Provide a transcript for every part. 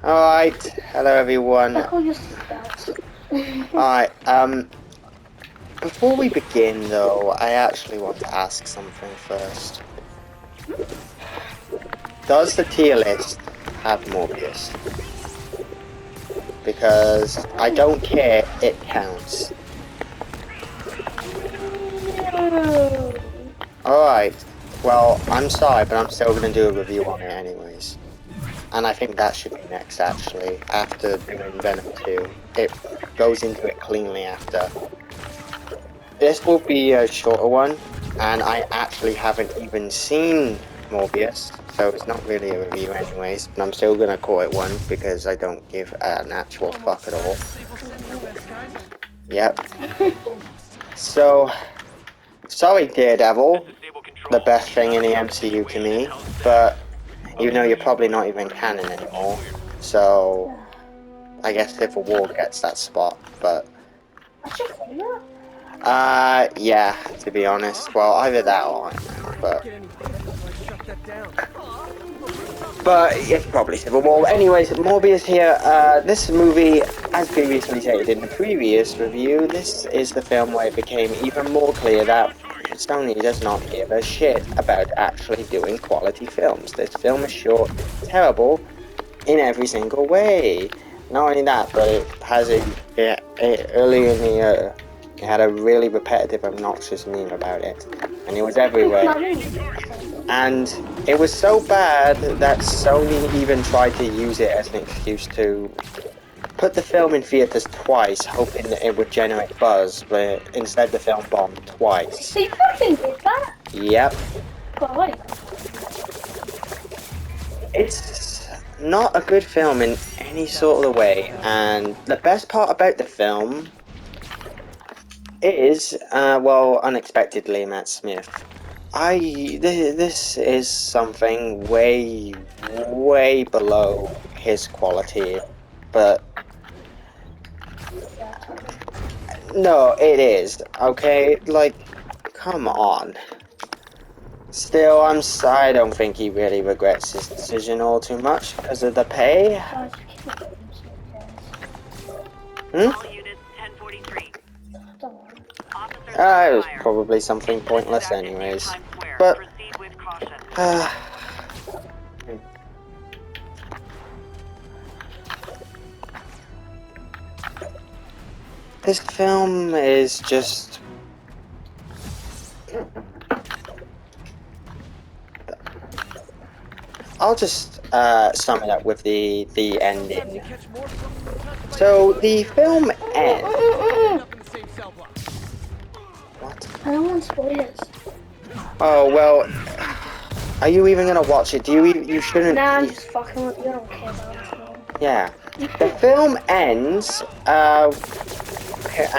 Alright, hello everyone. I call you that. Alright, before we begin though, I actually want to ask something first. Does the tier list have Morbius? Because I don't care, it counts. Alright, well, I'm sorry, but I'm still gonna do a review on it anyways. And I think that should be next, actually, after doing Venom 2. It goes into it cleanly after. This will be a shorter one, and I actually haven't even seen Morbius, so it's not really a review anyways, but I'm still gonna call it one, because I don't give an actual fuck at all. Yep. So, sorry Daredevil, the best thing in the MCU to me, but you know you're probably not even canon anymore, so I guess Civil War gets that spot, but yeah, to be honest. Well, either that or Iron Man, but it's probably Civil War. Anyways, Morbius here. This movie, as previously stated in the previous review, this is the film where it became even more clear that Sony does not give a shit about actually doing quality films. This film is short, terrible in every single way. Not only that, but it has early in the year, it had a really repetitive, obnoxious meme about it, and it was everywhere. And it was so bad that Sony even tried to use it as an excuse to put the film in theaters twice, hoping that it would generate buzz, but instead the film bombed twice. So you fucking did that? Yep. Why? It's not a good film in any sort of way, and the best part about the film is, well, unexpectedly, Matt Smith. This is something way below his quality, but no, it is, okay? Like, come on. Still, I don't think he really regrets his decision all too much because of the pay. It was probably something pointless anyways. But, this film is just... I'll just sum it up with the ending. So, the film ends... What? I don't want spoilers. Oh, well... Are you even gonna watch it? You shouldn't... Nah, I'm just fucking with you. I don't care about the film. Yeah. The film ends, and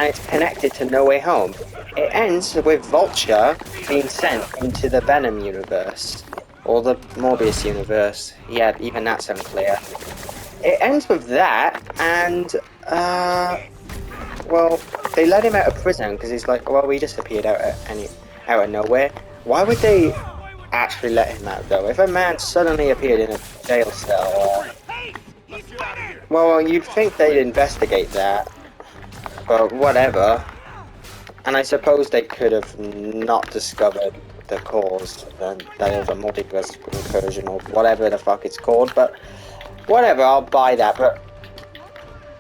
it's connected to No Way Home. It ends with Vulture being sent into the Venom universe. Or the Morbius universe. Yeah, even that's unclear. It ends with that, and, well, they let him out of prison, because he's like, well, he disappeared out of nowhere. Why would they actually let him out, though? If a man suddenly appeared in a jail cell, well, you'd think they'd investigate that, but whatever. And I suppose they could have not discovered the cause, that it was a multiverse incursion or whatever the fuck it's called, but whatever, I'll buy that. But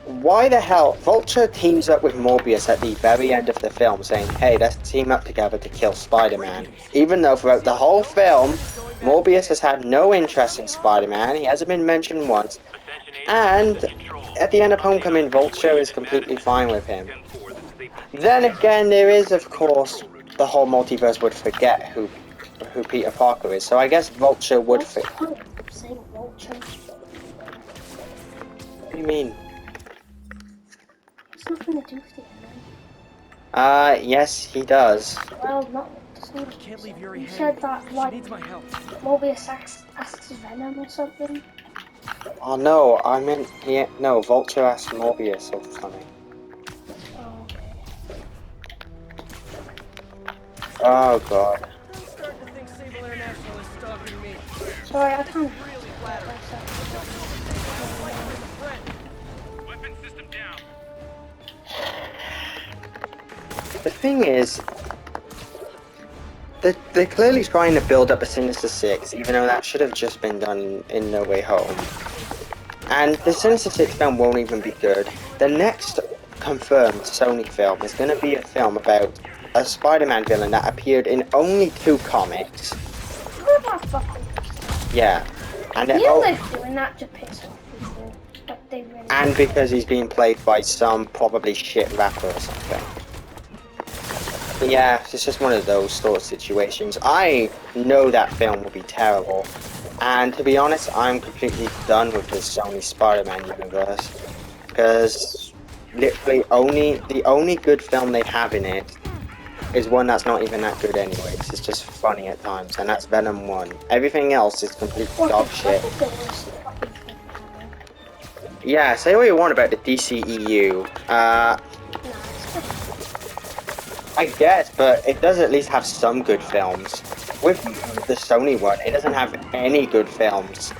why the hell? Vulture teams up with Morbius at the very end of the film saying, hey, let's team up together to kill Spider-Man. Even though throughout the whole film, Morbius has had no interest in Spider-Man, he hasn't been mentioned once, and at the end of Homecoming, Vulture is completely fine with him. Then again, there is, of course, the whole multiverse would forget who Peter Parker is, so I guess Vulture would forget. What do you mean? It's nothing to do with the ending. Yes, he does. Well, not. You said that, like, Morbius asks Venom or something? Oh no, I meant, no, Vulture asked Morbius or something. Oh, okay. Oh god. Sorry, I can't. The thing is, they're clearly trying to build up a Sinister Six, even though that should have just been done in No Way Home. And the Sinister Six film won't even be good. The next confirmed Sony film is going to be a film about a Spider-Man villain that appeared in only 2 comics. Yeah. And they're doing that to piss off people. But they really and because he's being played by some probably shit rapper or something. Yeah, it's just one of those sort of situations. I know that film will be terrible. And to be honest, I'm completely done with this Sony Spider-Man universe. Because literally the only good film they have in it is one that's not even that good anyways. It's just funny at times, and that's Venom 1. Everything else is complete dog shit. Yeah, say what you want about the DCEU. I guess, but it does at least have some good films. With the Sony one, it doesn't have any good films.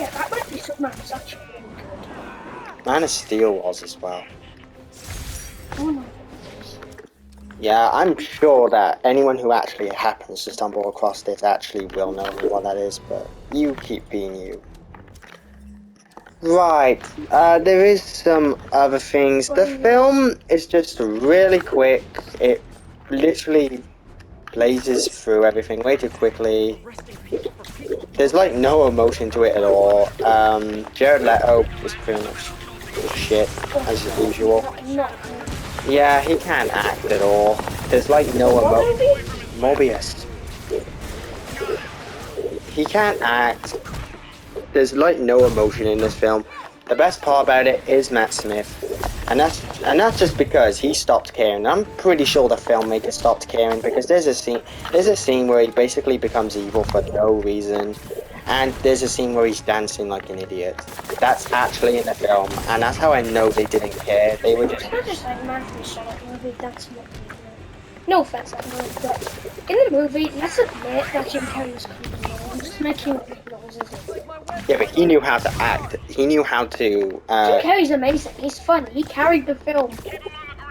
Yeah, that might be something that's actually really good. Man of Steel was as well. Oh my. Yeah, I'm sure that anyone who actually happens to stumble across this actually will know what that is, but you keep being you. Right, there is some other things. The film is just really quick. It literally blazes through everything way too quickly. There's like no emotion to it at all. Jared Leto is pretty much shit, as usual. Yeah, he can't act at all. There's like no Morbius. He can't act. There's like no emotion in this film. The best part about it is Matt Smith, and that's just because he stopped caring. I'm pretty sure the filmmaker stopped caring because there's a scene where he basically becomes evil for no reason, and there's a scene where he's dancing like an idiot. That's actually in the film, and that's how I know they didn't care. They were just. No offense, but in the movie, let's admit that Jim Carrey was creepy. I'm just making big noises. Yeah, but he knew how to act. He knew how to. Jim Carrey's amazing. He's funny. He carried the film.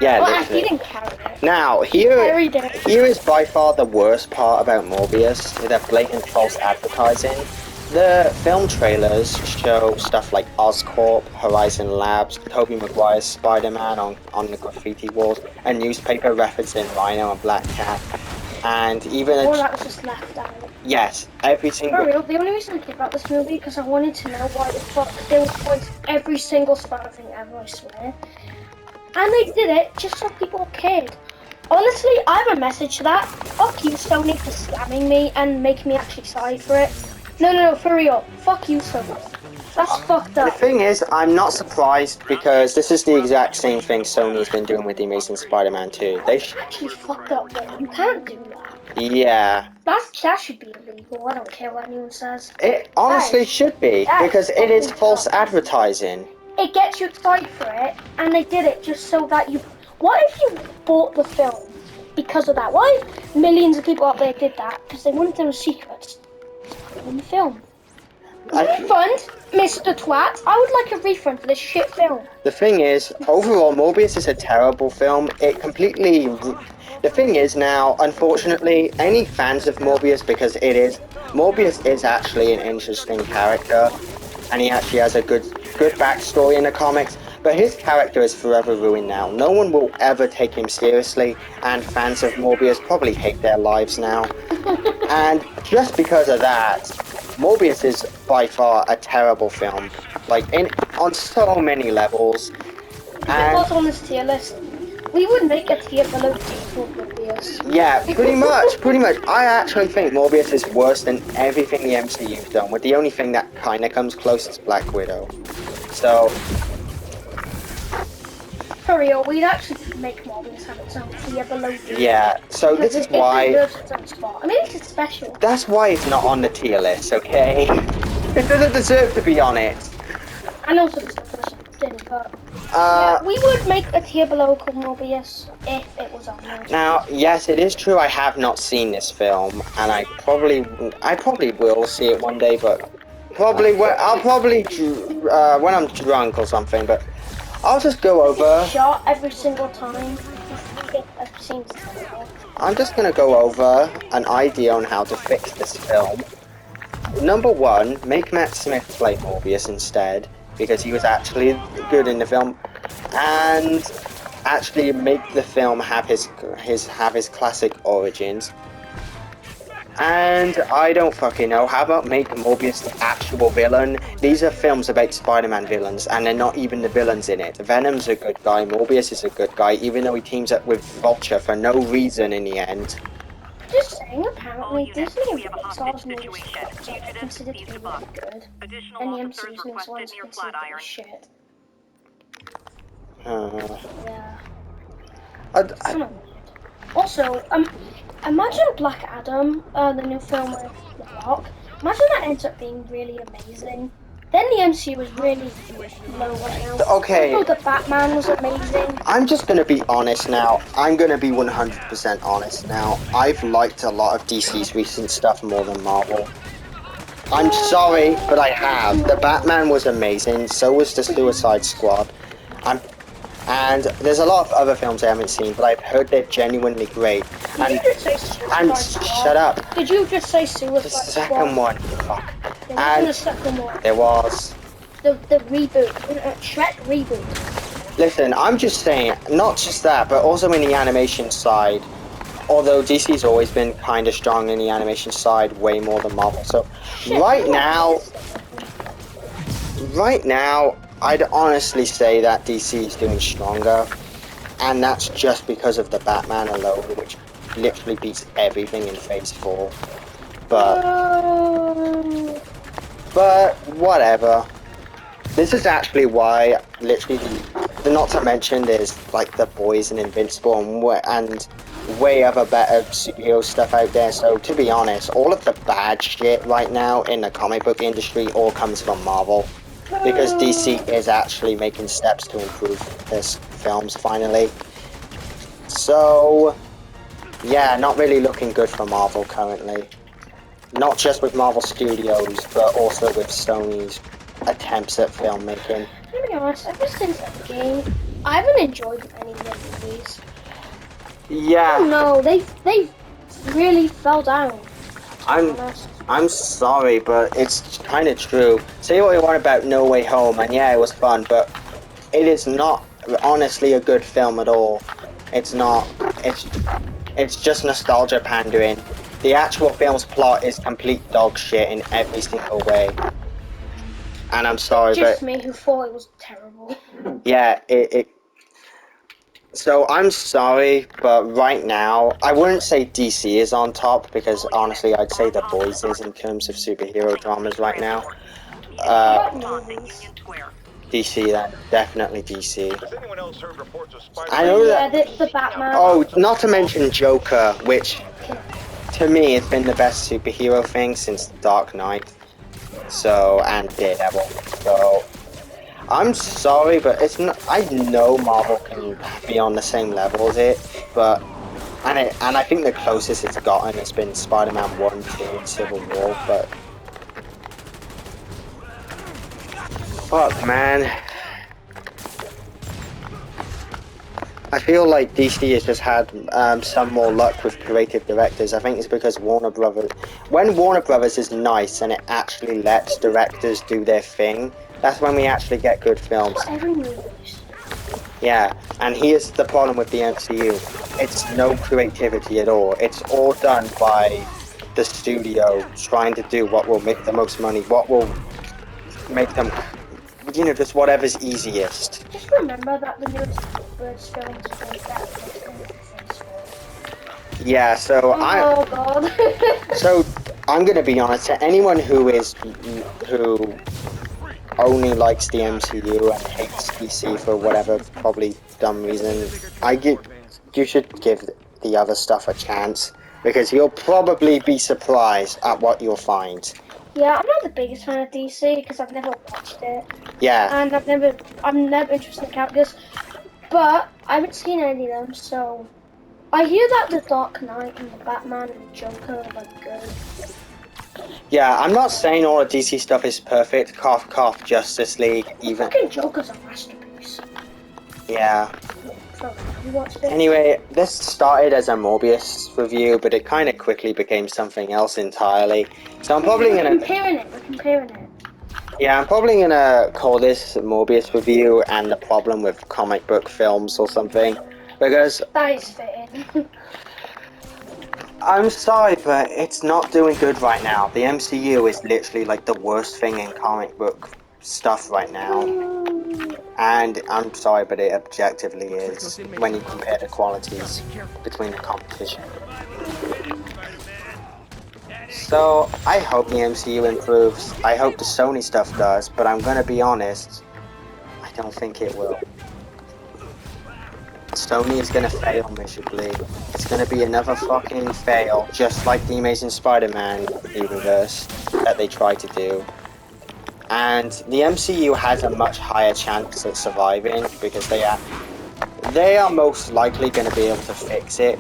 Yeah, well, he didn't carry it. Now, here is by far the worst part about Morbius, the blatant false advertising. The film trailers show stuff like Oscorp, Horizon Labs, Tobey Maguire's Spider-Man on the graffiti walls, a newspaper referencing Rhino and Black Cat, and even all that was just left out. Yes, every single. For real, the only reason I cared about this movie because I wanted to know why the fuck they would point every single Spider thing ever, I swear. And they did it just so people cared. Honestly, I have a message to that. Fuck you, Sony, for scamming me and making me actually excited for it. No, for real. Fuck you, Sony. That's fucked up. The thing is, I'm not surprised because this is the exact same thing Sony's been doing with The Amazing Spider-Man 2. They actually fucked up, though. You can't do that. Yeah. That should be illegal. I don't care what anyone says. It honestly should be, because it is false advertising. It gets you excited for it, and they did it just so that you... What if you bought the film because of that? What if millions of people out there did that because they wanted to know secrets? In the film. Refund, Mr. Twat. I would like a refund for this shit film. The thing is, overall, Morbius is a terrible film. It completely... The thing is now, unfortunately, any fans of Morbius, because Morbius is actually an interesting character, and he actually has a good backstory in the comics, but his character is forever ruined now. No one will ever take him seriously, and fans of Morbius probably hate their lives now. And just because of that, Morbius is by far a terrible film, like on so many levels. If it was on this tier list, we would make a tier below for Morbius. Yeah, pretty much. I actually think Morbius is worse than everything the MCU's done, with the only thing that kind of comes close is Black Widow. So... For real, we'd actually make Morbius have its own tier below. Yeah, so this is why... It deserves its own spot. I mean, it's special. That's why it's not on the tier list, okay? It doesn't deserve to be on it. I know some stuff didn't, but... yeah, we would make a tier below called Morbius if it was on there. Now, yes, it is true I have not seen this film, and I probably will see it one day, but I'll probably when I'm drunk or something, but I'll just go over. Shot every single time. seems terrible. I'm just gonna go over an idea on how to fix this film. Number one, make Matt Smith play Morbius instead, because he was actually good in the film, and actually make the film have his classic origins. And I don't fucking know, how about make Morbius the actual villain? These are films about Spider-Man villains, and they're not even the villains in it. Venom's a good guy, Morbius is a good guy, even though he teams up with Vulture for no reason in the end. Just saying, apparently Disney and Pixar's movies are considered to be really good, and the MCU's ones are considered to be shit. Yeah. It's kind of weird. Also, imagine Black Adam, the new film with The Rock. Imagine that ends up being really amazing. Then the MCU is really low right now. Okay. Although the Batman was amazing. I'm just gonna be honest now. I'm gonna be 100% honest now. I've liked a lot of DC's recent stuff more than Marvel. I'm sorry, but I have. The Batman was amazing, so was the Suicide Squad. And there's a lot of other films I haven't seen, but I've heard they're genuinely great. Did you just say Suicide Squad? Shut up. Did you just say Suicide The Squad? second one. Fuck. There wasn't a second one. There was. The reboot. Shrek reboot. Listen, I'm just saying, not just that, but also in the animation side. Although DC's always been kind of strong in the animation side, way more than Marvel. So, right now, I'd honestly say that DC is doing stronger, and that's just because of the Batman alone, which literally beats everything in Phase 4. But whatever. This is actually why, literally, not to mention there's like The Boys and Invincible and way other better superhero stuff out there. So to be honest, all of the bad shit right now in the comic book industry all comes from Marvel. Because DC is actually making steps to improve his films finally. So, yeah, not really looking good for Marvel currently. Not just with Marvel Studios, but also with Sony's attempts at filmmaking. To be honest, ever since Endgame, I haven't enjoyed any of their movies. Yeah. No, they really fell down. I'm sorry, but it's kind of true. Say what you want about No Way Home, and yeah, it was fun, but it is not honestly a good film at all. It's not. It's just nostalgia pandering. The actual film's plot is complete dog shit in every single way. And I'm sorry, Just but me who thought it was terrible. yeah, So I'm sorry, but right now, I wouldn't say DC is on top, because honestly, I'd say The Boys is in terms of superhero dramas right now. DC then, definitely DC. I know that. The Batman. Oh, not to mention Joker, which to me has been the best superhero thing since Dark Knight. So, and Daredevil. So, I'm sorry, but it's not. I know Marvel can be on the same level as it, but and I think the closest it's gotten has been Spider-Man 1, 2, and Civil War. But fuck, man, I feel like DC has just had some more luck with creative directors. I think it's because when Warner Brothers is nice and it actually lets directors do their thing, that's when we actually get good films. Yeah, and here's the problem with the MCU. It's no creativity at all. It's all done by the studio trying to do what will make the most money, what will make them, you know, just whatever's easiest. Just remember that the newest Birds film is going back. Yeah, so God. So I'm gonna be honest. To anyone who only likes the MCU and hates DC for whatever probably dumb reason, you should give the other stuff a chance, because you'll probably be surprised at what you'll find. Yeah, I'm not the biggest fan of DC because I've never watched it. Yeah. And I'm never interested in characters, but I haven't seen any of them, so I hear that the Dark Knight and the Batman and the Joker are like good. Yeah, I'm not saying all the DC stuff is perfect. Cough, cough, Justice League, even. Fucking Joker's a masterpiece. Yeah. Sorry, have you watched it? Anyway, this started as a Morbius review, but it kind of quickly became something else entirely. So I'm probably We're gonna, comparing it. yeah, I'm probably gonna call this Morbius review and the problem with comic book films or something, because That is fitting. I'm sorry, but it's not doing good right now. The MCU is literally like the worst thing in comic book stuff right now. And I'm sorry, but it objectively is when you compare the qualities between the competition. So, I hope the MCU improves. I hope the Sony stuff does, but I'm gonna be honest, I don't think it will. Sony is gonna fail miserably. It's gonna be another fucking fail, just like the Amazing Spider-Man universe that they tried to do. And the MCU has a much higher chance of surviving because they are most likely going to be able to fix it.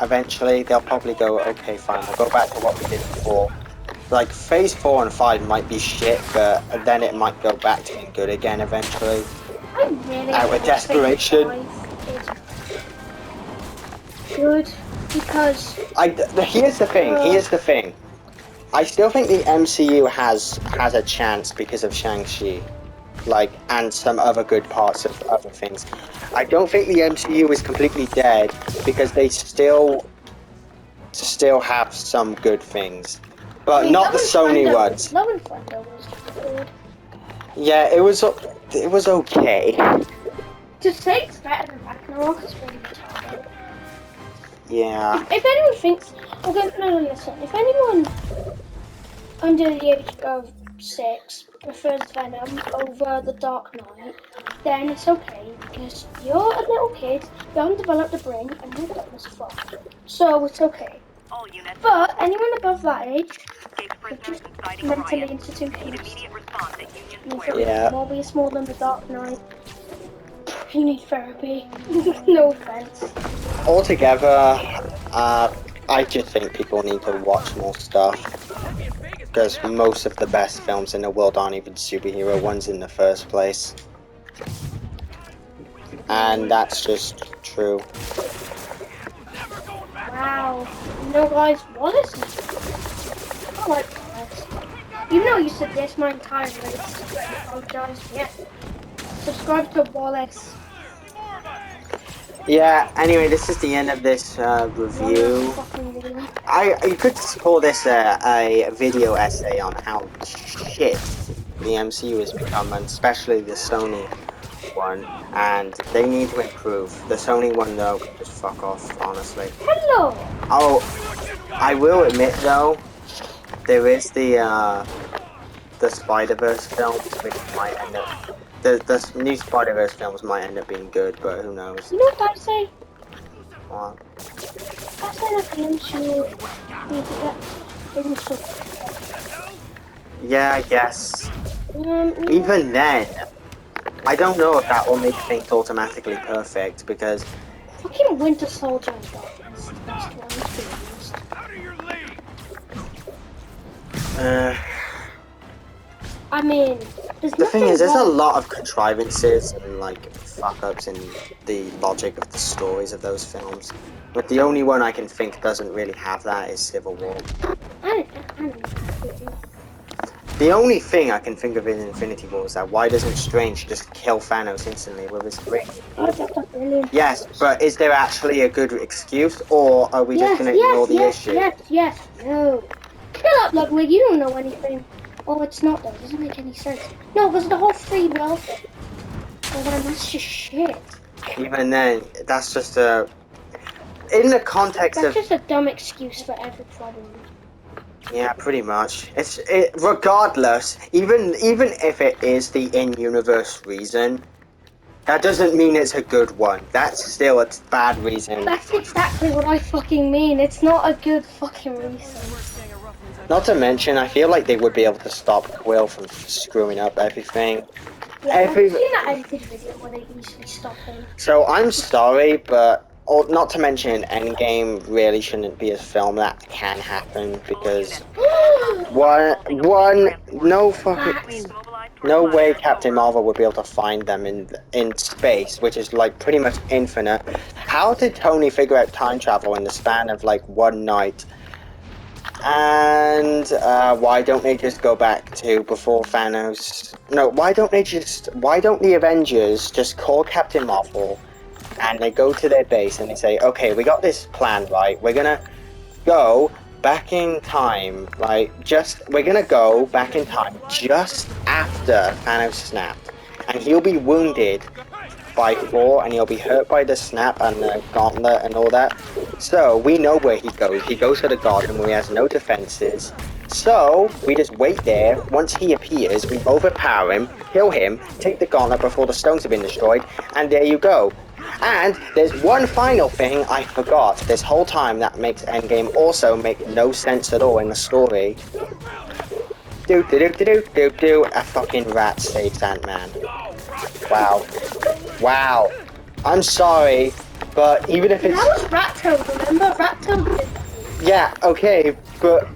Eventually, they'll probably go, okay, fine, we'll go back to what we did before. Like, Phase 4 and 5 might be shit, but then it might go back to being good again eventually. I really Out of desperation. Good, because... Here's the thing. I still think the MCU has a chance because of Shang-Chi. Like, and some other good parts of other things. I don't think the MCU is completely dead because they still have some good things, but I mean, not the Sony ones. Love and Thunder was good. Yeah, it was okay. To say it's better than Ragnarok is really retarded. Yeah. If anyone thinks, okay, no, listen. If anyone under the age of 6 prefers Venom over the Dark Knight, then it's okay because you're a little kid, you haven't developed a brain, and you're dumb as fuck. So it's okay. But anyone above that age, they're just mentally institutionalized. Yeah. Morbius more than the Dark Knight. You need therapy. No offense. Altogether, I just think people need to watch more stuff. Because most of the best films in the world aren't even superhero ones in the first place. And that's just true. Wow. You know, guys, Wallace is... I like Wallace. You know you suggest my entire race. I apologize. Yeah. Subscribe to Wallace. Yeah, anyway, this is the end of this review. You could call this a video essay on how shit the MCU has become, and especially the Sony one, and they need to improve. The Sony one, though, can just fuck off, honestly. Hello! Oh, I will admit, though, there is the Spider-Verse films, which might end up... The new Spider-Verse films might end up being good, but who knows. You know what I say? What? I say that the MCU need to get... Yeah, I guess. Even then, I don't know if that will make things automatically perfect, because... Fucking Winter Soldier and Falcon's the best one, to be honest. I mean, the thing is, there's a lot of contrivances and, like, fuck-ups in the logic of the stories of those films. But the only one I can think doesn't really have that is Civil War. The only thing I can think of in Infinity War is that why doesn't Strange just kill Thanos instantly with his ring? Yes, but is there actually a good excuse, or are we just going to ignore the issue? Yes, no. Shut up, Ludwig, you don't know anything. Oh, it's not though, it doesn't make any sense. No, because the whole free will thing. Oh man, that's just shit. Even then, that's just a... In the context of... That's just a dumb excuse for every problem. Yeah, pretty much. Regardless, even if it is the in-universe reason, that doesn't mean it's a good one. That's still a bad reason. That's exactly what I fucking mean. It's not a good fucking reason. Not to mention, I feel like they would be able to stop Quill from screwing up everything. Yeah, I've seen that edited video where they easily stop him. So I'm sorry, but not to mention Endgame really shouldn't be a film that can happen because no fucking No way Captain Marvel would be able to find them in space, which is like pretty much infinite. How did Tony figure out time travel in the span of like one night? And why don't they just go back to before Thanos? No, why don't the Avengers just call Captain Marvel and they go to their base and they say, okay, we got this plan, right? We're gonna go back in time, right? We're gonna go back in time just after Thanos snapped, and he'll be wounded by Thor, and he'll be hurt by the snap and the gauntlet and all that. So we know where he goes. He goes to the garden where he has no defenses. So we just wait there. Once he appears, we overpower him, kill him, take the gauntlet before the stones have been destroyed, and there you go. And there's one final thing I forgot this whole time that makes Endgame also make no sense at all in the story. A fucking rat saves Ant-Man. Wow. Wow. I'm sorry, but even if it's... That was Rat Tail, remember? Rat Tail did. Yeah, okay, but...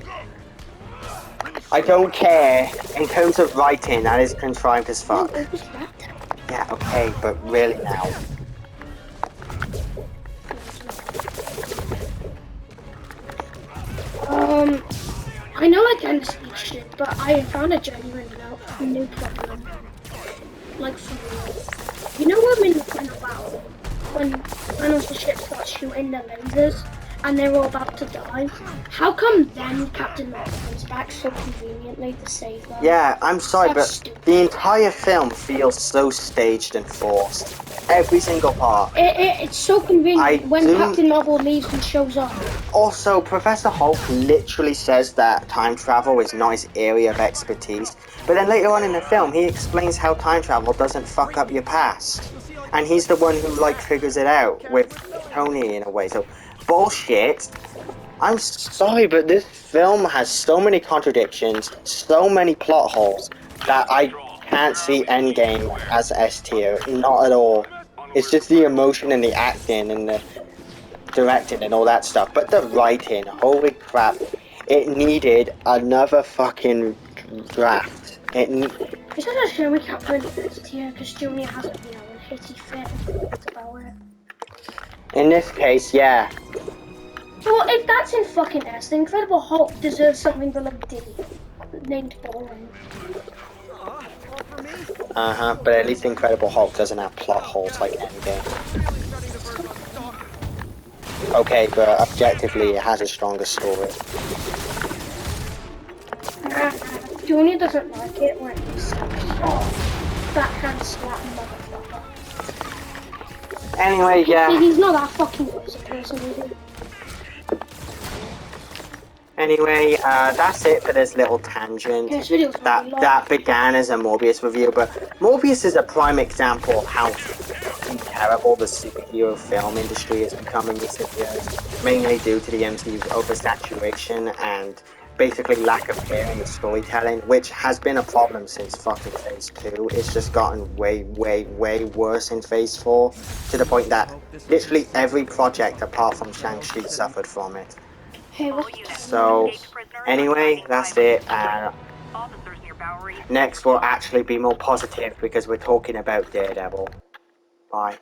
I don't care. In terms of writing, that is contrived as fuck. No, it was Rat Tail. Yeah, okay, but really now. I know I can speak shit, but I found a genuine new problem. Like, for real. You know when Thanos' ship starts shooting their lasers and they're all about to die? How come then Captain Marvel comes back so conveniently to save them? Yeah, I'm sorry, That's but stupid. the entire film feels so staged and forced. Every single part. It's so convenient when Captain Marvel leaves and shows up. Also, Professor Hulk literally says that time travel is not his area of expertise, but then later on in the film, he explains how time travel doesn't fuck up your past. And he's the one who, like, figures it out with Tony in a way, so bullshit. I'm sorry, but this film has so many contradictions, so many plot holes, that I can't see Endgame as S tier, not at all. It's just the emotion and the acting and the directing and all that stuff, but the writing, holy crap, it needed another fucking draft. It's not necessarily we can't put it S tier because Junior has a hitty fit. That's about it. In this case, yeah. Well, if that's in fucking S, the Incredible Hulk deserves something below D, named Boring. But at least Incredible Hulk doesn't have plot holes like Endgame. Okay, but objectively, it has a stronger story. Junior doesn't like it when he's backhand slap motherfucker. Anyway, yeah. He's not that fucking good as a person, is he? Anyway, that's it for this little tangent. Yeah, this video's really long. That began as a Morbius review, but Morbius is a prime example of how terrible the superhero film industry is becoming in recent years, mainly due to the MCU's oversaturation and basically lack of care in the storytelling, which has been a problem since fucking Phase 2. It's just gotten way, way, way worse in Phase 4, to the point that literally every project apart from Shang-Chi suffered from it. Hey, so, anyway, that's it. Next will actually be more positive because we're talking about Daredevil. Bye.